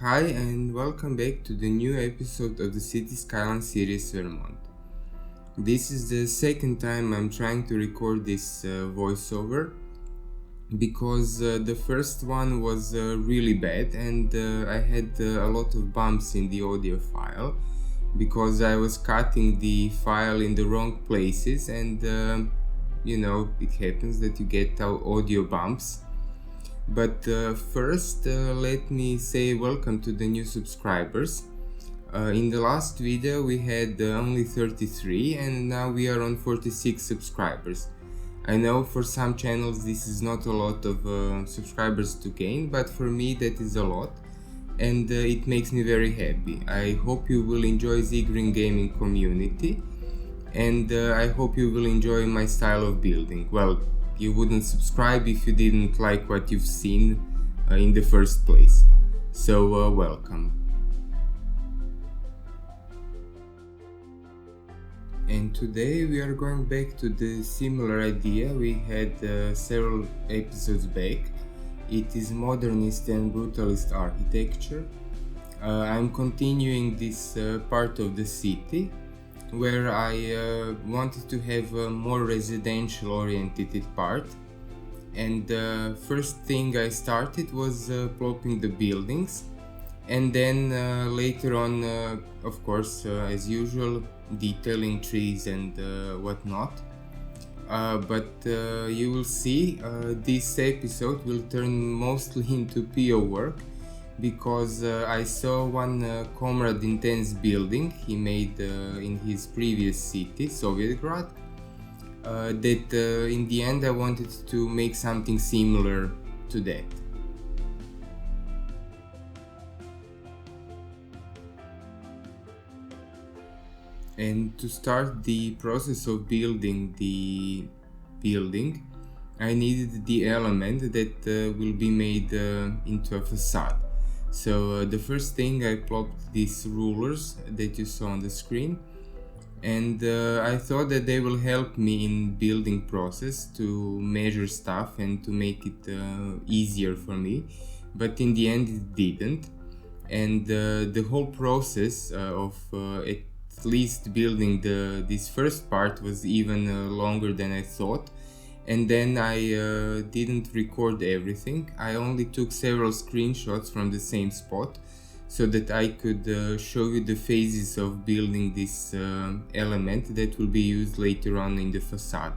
Hi and welcome back to the new episode of the Cities Skylines series Vermont. This is the second time I'm trying to record this voiceover because the first one was really bad and I had a lot of bumps in the audio file because I was cutting the file in the wrong places and it happens that you get audio bumps. But first, let me say welcome to the new subscribers. In the last video we had only 33 and now we are on 46 subscribers. I know for some channels this is not a lot of subscribers to gain, but for me that is a lot and it makes me very happy. I hope you will enjoy the green gaming community and I hope you will enjoy my style of building. Well, you wouldn't subscribe if you didn't like what you've seen in the first place. So welcome. And today we are going back to the similar idea we had several episodes back. It is modernist and brutalist architecture. I'm continuing this part of the city where I wanted to have a more residential oriented part, and the first thing I started was plopping the buildings, and then later on of course as usual detailing trees and whatnot, but you will see this episode will turn mostly into PO work because I saw one Comrade Intense building he made in his previous city, Sovietgrad, that in the end I wanted to make something similar to that. And to start the process of building the building, I needed the element that will be made into a facade. So the first thing I plopped these rulers that you saw on the screen, and I thought that they will help me in building process to measure stuff and to make it easier for me, but in the end it didn't, and the whole process of at least building this first part was even longer than I thought. And then I didn't record everything. I only took several screenshots from the same spot so that I could show you the phases of building this element that will be used later on in the facade.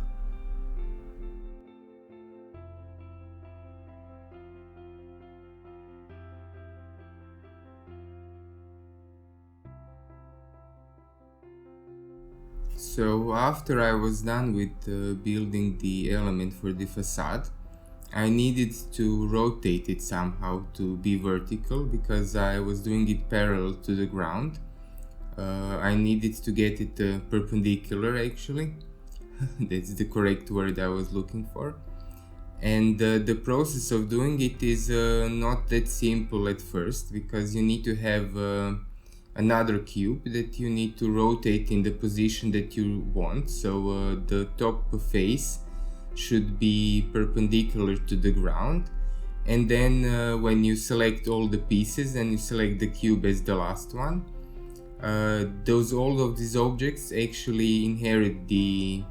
So after I was done with building the element for the facade, I needed to rotate it somehow to be vertical because I was doing it parallel to the ground. I needed to get it perpendicular actually. That's the correct word I was looking for. And the process of doing it is not that simple at first because you need to have another cube that you need to rotate in the position that you want. So the top face should be perpendicular to the ground, and then when you select all the pieces and you select the cube as the last one, all of these objects actually inherit the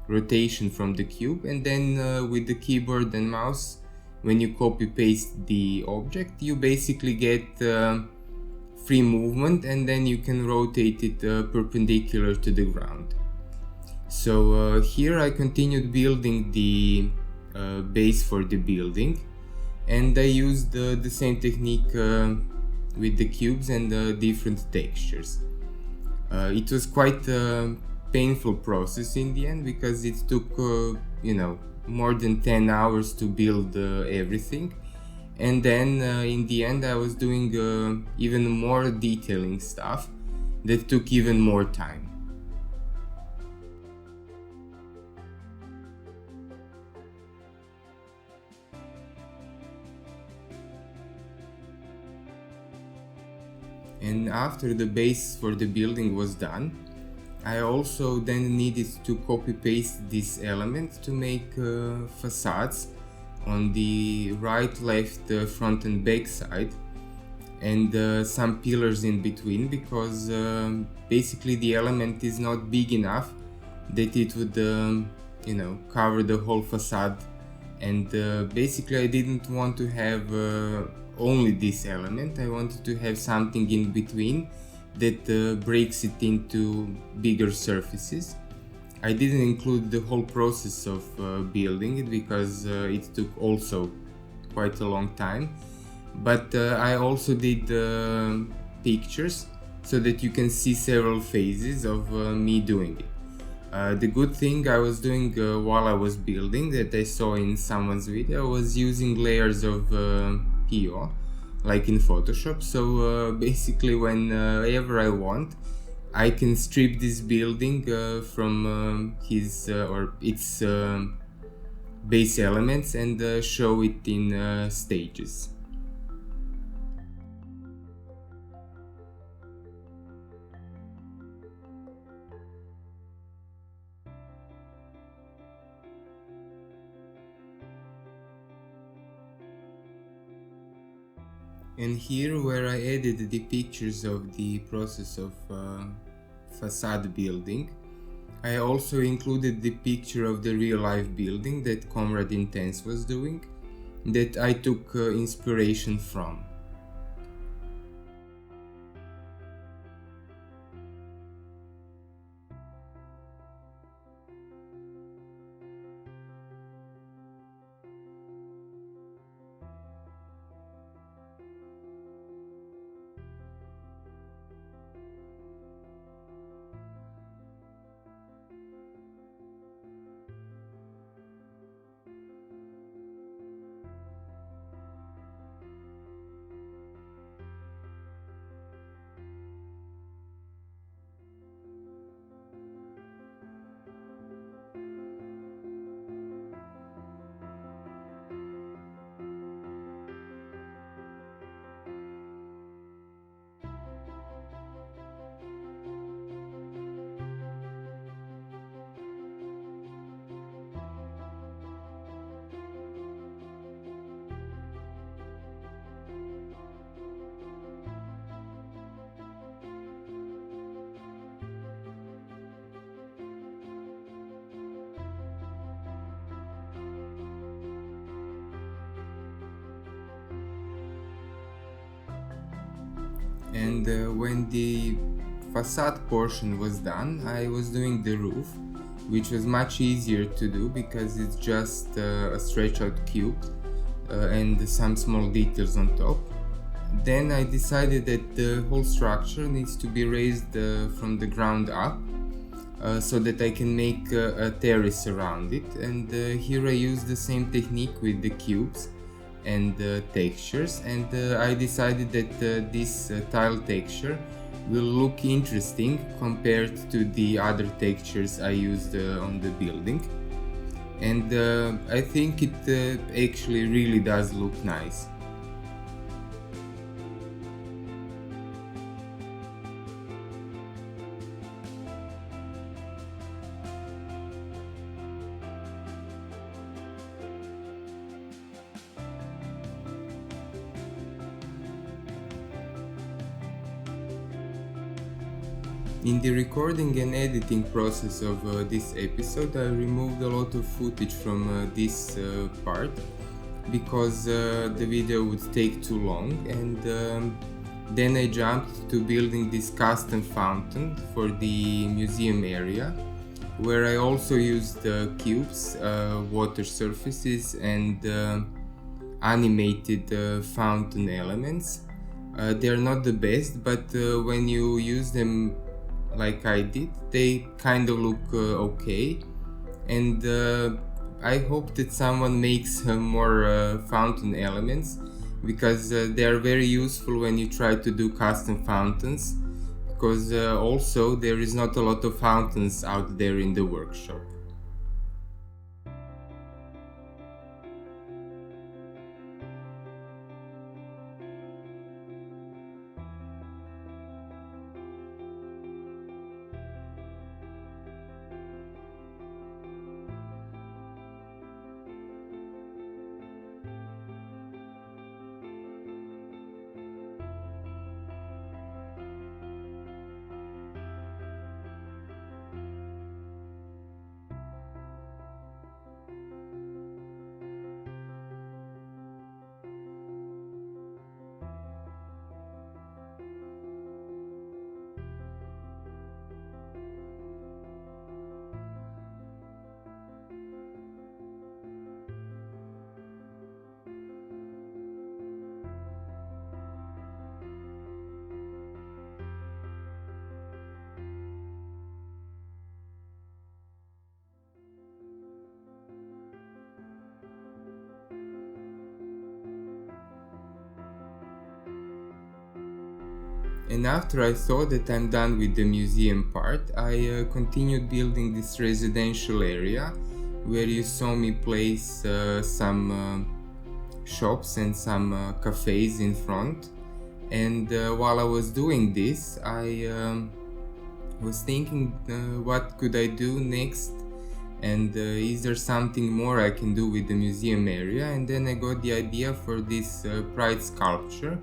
rotation from the cube, and then with the keyboard and mouse, when you copy paste the object, you basically get free movement, and then you can rotate it perpendicular to the ground. So here I continued building the base for the building, and I used the same technique with the cubes and different textures. It was quite a painful process in the end because it took more than 10 hours to build everything. And then in the end I was doing even more detailing stuff that took even more time. And after the base for the building was done, I also then needed to copy paste this element to make facades on the right, left, front and back side. and some pillars in between, because basically the element is not big enough that it would cover the whole facade. And basically I didn't want to have only this element. I wanted to have something in between that breaks it into bigger surfaces. I didn't include the whole process of building it because it took also quite a long time, but I also did pictures so that you can see several phases of me doing it. The good thing I was doing while I was building, that I saw in someone's video, was using layers of PO, like in Photoshop. So basically whenever I want, I can strip this building from his or its base elements and show it in stages. And here, where I added the pictures of the process of facade building, I also included the picture of the real-life building that Comrade Intense was doing, that I took inspiration from. And when the facade portion was done, I was doing the roof, which was much easier to do because it's just a stretch out cube and some small details on top. Then I decided that the whole structure needs to be raised from the ground up, so that I can make a terrace around it. And here I use the same technique with the cubes and textures, and I decided that this tile texture will look interesting compared to the other textures I used on the building. And I think it actually really does look nice. In the recording and editing process of this episode, I removed a lot of footage from this part because the video would take too long, and then I jumped to building this custom fountain for the museum area, where I also used cubes, water surfaces, and animated fountain elements. They're not the best, but when you use them like I did, they kind of look okay. And I hope that someone makes more fountain elements, because they are very useful when you try to do custom fountains, because also there is not a lot of fountains out there in the workshop. And after I thought that I'm done with the museum part, I continued building this residential area where you saw me place some shops and some cafes in front. And while I was doing this, I was thinking what could I do next, and is there something more I can do with the museum area. And then I got the idea for this pride sculpture.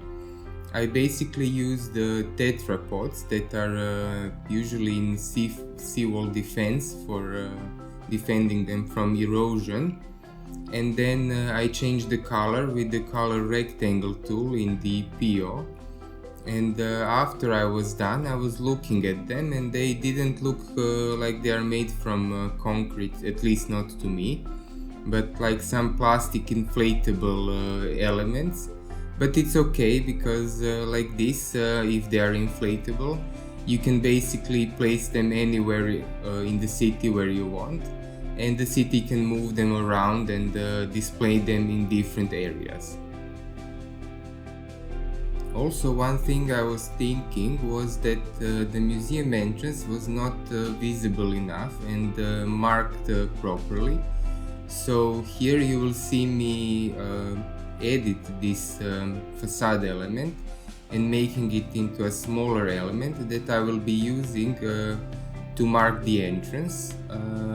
I basically use the tetrapods that are usually in seawall defense for defending them from erosion, and then I changed the color with the color rectangle tool in the PO. And after I was done, I was looking at them, and they didn't look like they are made from concrete, at least not to me, but like some plastic inflatable elements. But it's okay, because like this, if they are inflatable, you can basically place them anywhere in the city where you want, and the city can move them around and display them in different areas. Also, one thing I was thinking was that the museum entrance was not visible enough and marked properly. So here you will see me edit this facade element and making it into a smaller element that I will be using to mark the entrance.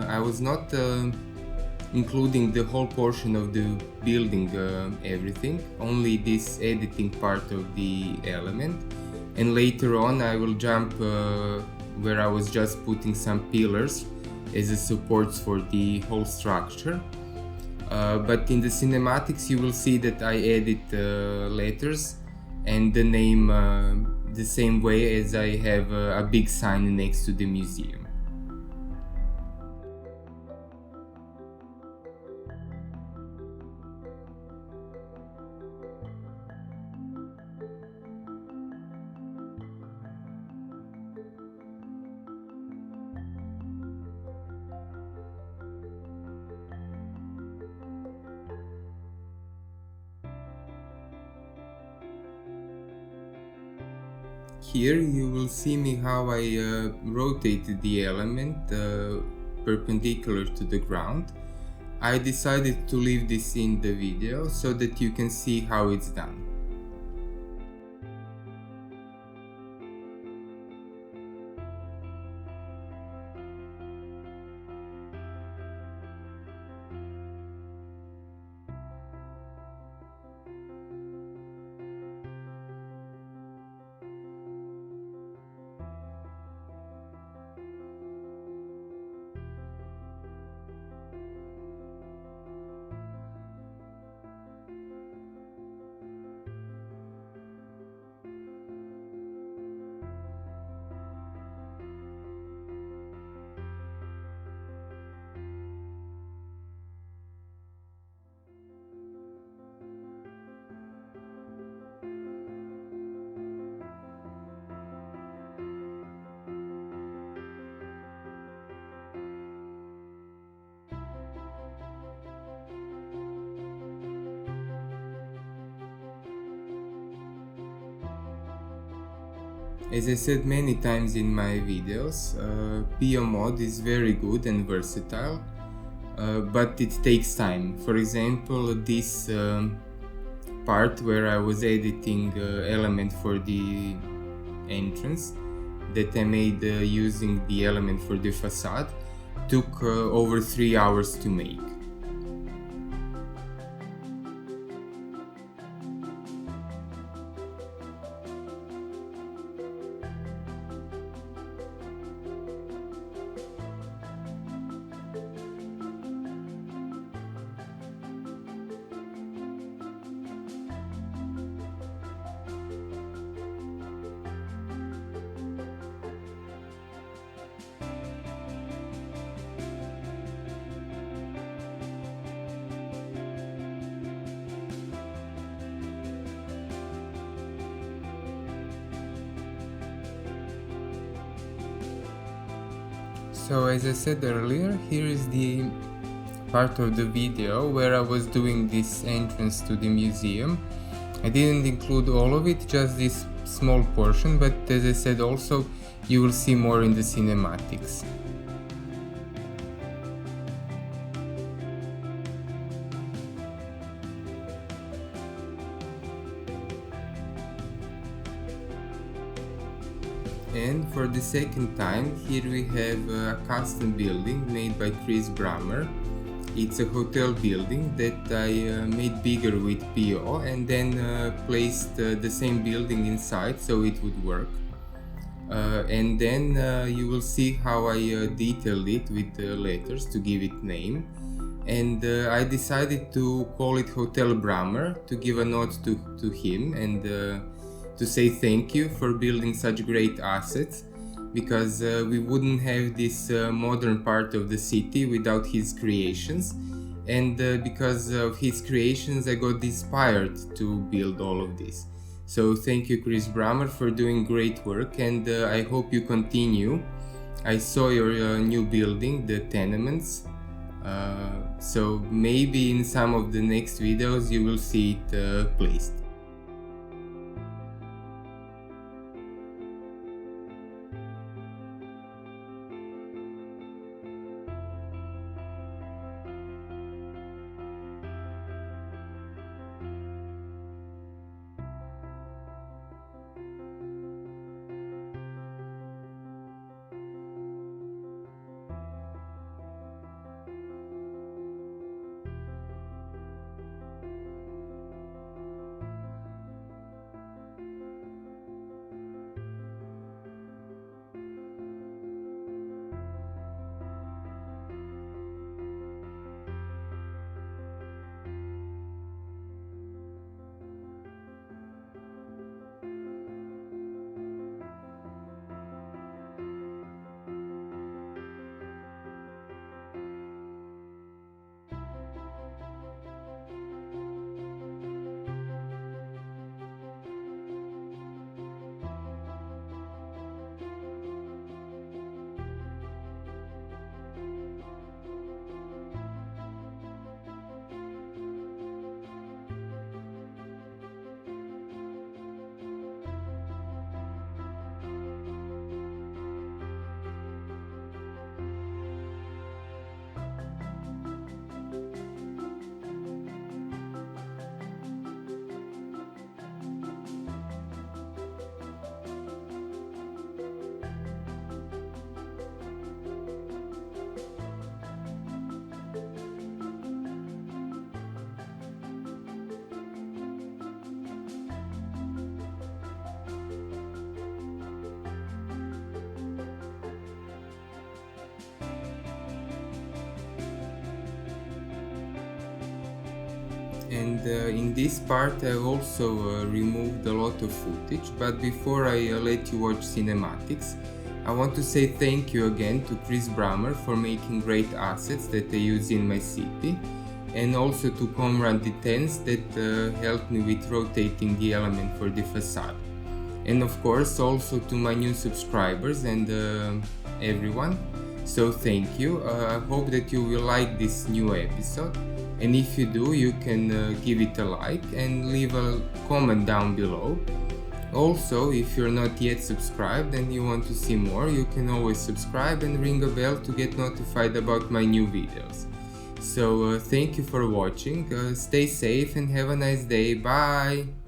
I was not including the whole portion of the building, everything, only this editing part of the element, and later on I will jump where I was just putting some pillars as a supports for the whole structure. But in the cinematics you will see that I edit letters and the name the same way as I have a big sign next to the museum. Here you will see me how I rotated the element perpendicular to the ground. I decided to leave this in the video so that you can see how it's done. As I said many times in my videos, PO mode is very good and versatile, but it takes time. For example, this part where I was editing element for the entrance that I made using the element for the facade took over 3 hours to make. So as I said earlier, here is the part of the video where I was doing this entrance to the museum. I didn't include all of it, just this small portion, but as I said, also you will see more in the cinematics. And for the second time, here we have a custom building made by Chris Brammer. It's a hotel building that I made bigger with PO and then placed the same building inside so it would work. And then you will see how I detailed it with letters to give it name. And I decided to call it Hotel Brammer to give a nod to him and to say thank you for building such great assets, because we wouldn't have this modern part of the city without his creations, and because of his creations I got inspired to build all of this. So thank you, Chris Brammer, for doing great work, and I hope you continue. I saw your new building, the tenements, so maybe in some of the next videos you will see it placed. And in this part I also removed a lot of footage, but before I let you watch cinematics, I want to say thank you again to Chris Brammer for making great assets that I use in my city, and also to Comrade Detens that helped me with rotating the element for the facade. And of course also to my new subscribers and everyone. So thank you. I hope that you will like this new episode. And if you do, you can give it a like and leave a comment down below. Also, if you're not yet subscribed and you want to see more, you can always subscribe and ring a bell to get notified about my new videos. So thank you for watching, stay safe and have a nice day, bye!